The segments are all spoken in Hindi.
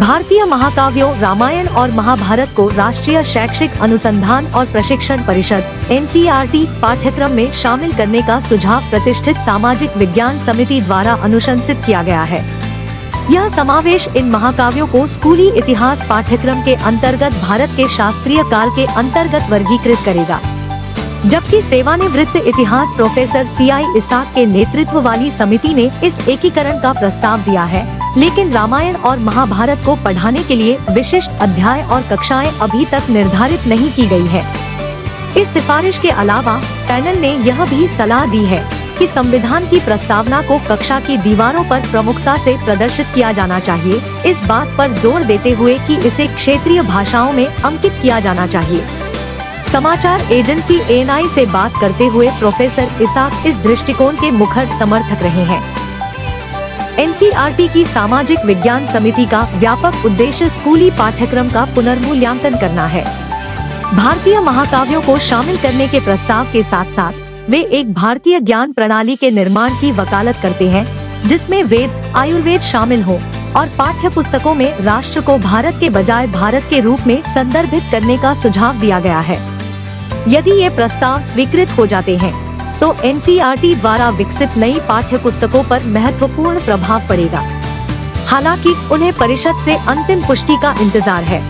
भारतीय महाकाव्यों रामायण और महाभारत को राष्ट्रीय शैक्षिक अनुसंधान और प्रशिक्षण परिषद (NCERT) पाठ्यक्रम में शामिल करने का सुझाव प्रतिष्ठित सामाजिक विज्ञान समिति द्वारा अनुशंसित किया गया है। यह समावेश इन महाकाव्यों को स्कूली इतिहास पाठ्यक्रम के अंतर्गत भारत के शास्त्रीय काल के अंतर्गत वर्गीकृत करेगा, जबकि सेवानिवृत्त इतिहास प्रोफेसर CI इसाक के नेतृत्व वाली समिति ने इस एकीकरण का प्रस्ताव दिया है, लेकिन रामायण और महाभारत को पढ़ाने के लिए विशिष्ट अध्याय और कक्षाएं अभी तक निर्धारित नहीं की गई है। इस सिफारिश के अलावा पैनल ने यह भी सलाह दी है कि संविधान की प्रस्तावना को कक्षा की दीवारों पर प्रमुखता से प्रदर्शित किया जाना चाहिए, इस बात पर जोर देते हुए कि इसे क्षेत्रीय भाषाओं में अंकित किया जाना चाहिए। समाचार एजेंसी ANI से बात करते हुए प्रोफेसर इसाक इस दृष्टिकोण के मुखर समर्थक रहे हैं। NCERT की सामाजिक विज्ञान समिति का व्यापक उद्देश्य स्कूली पाठ्यक्रम का पुनर्मूल्यांकन करना है। भारतीय महाकाव्यों को शामिल करने के प्रस्ताव के साथ साथ वे एक भारतीय ज्ञान प्रणाली के निर्माण की वकालत करते हैं, जिसमें वेद, आयुर्वेद शामिल हो और पाठ्य पुस्तकों में राष्ट्र को भारत के बजाय भारत के रूप में संदर्भित करने का सुझाव दिया गया है। यदि ये प्रस्ताव स्वीकृत हो जाते हैं, तो NCERT द्वारा विकसित नई पाठ्य पुस्तकों पर महत्वपूर्ण प्रभाव पड़ेगा। हालांकि उन्हें परिषद से अंतिम पुष्टि का इंतजार है।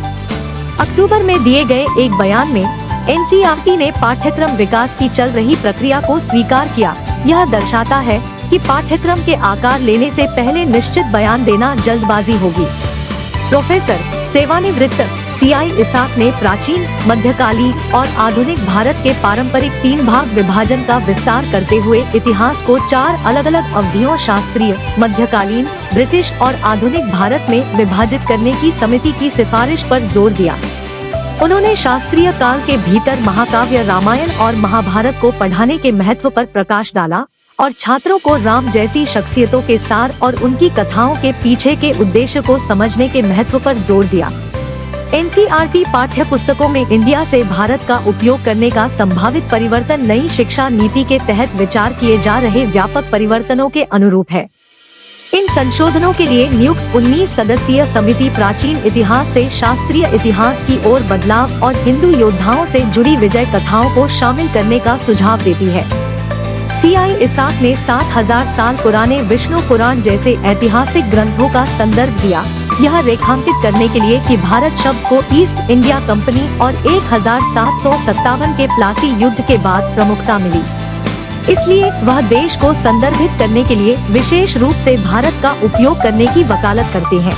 अक्टूबर में दिए गए एक बयान में NCERT ने पाठ्यक्रम विकास की चल रही प्रक्रिया को स्वीकार किया। यह दर्शाता है कि पाठ्यक्रम के आकार लेने से पहले निश्चित बयान देना जल्दबाजी होगी। प्रोफेसर सेवानिवृत्त CI इसाक ने प्राचीन, मध्यकालीन और आधुनिक भारत के पारंपरिक 3 भाग विभाजन का विस्तार करते हुए इतिहास को 4 अलग-अलग अवधियों शास्त्रीय, मध्यकालीन, ब्रिटिश और आधुनिक भारत में विभाजित करने की समिति की सिफारिश पर जोर दिया। उन्होंने शास्त्रीय काल के भीतर महाकाव्य रामायण और महाभारत को पढ़ाने के महत्व पर प्रकाश डाला और छात्रों को राम जैसी शख्सियतों के सार और उनकी कथाओं के पीछे के उद्देश्य को समझने के महत्व पर जोर दिया। NCERT पाठ्य पुस्तकों में इंडिया से भारत का उपयोग करने का संभावित परिवर्तन नई शिक्षा नीति के तहत विचार किए जा रहे व्यापक परिवर्तनों के अनुरूप है। इन संशोधनों के लिए नियुक्त 19 सदस्यीय समिति प्राचीन इतिहास से शास्त्रीय इतिहास की ओर बदलाव और हिंदू योद्धाओं से जुड़ी विजय कथाओं को शामिल करने का सुझाव देती है। CI इसाक ने 7000 साल पुराने विष्णु पुराण जैसे ऐतिहासिक ग्रंथों का संदर्भ दिया, यह रेखांकित करने के लिए कि भारत शब्द को ईस्ट इंडिया कंपनी और 1757 के प्लासी युद्ध के बाद प्रमुखता मिली। इसलिए वह देश को संदर्भित करने के लिए विशेष रूप से भारत का उपयोग करने की वकालत करते हैं।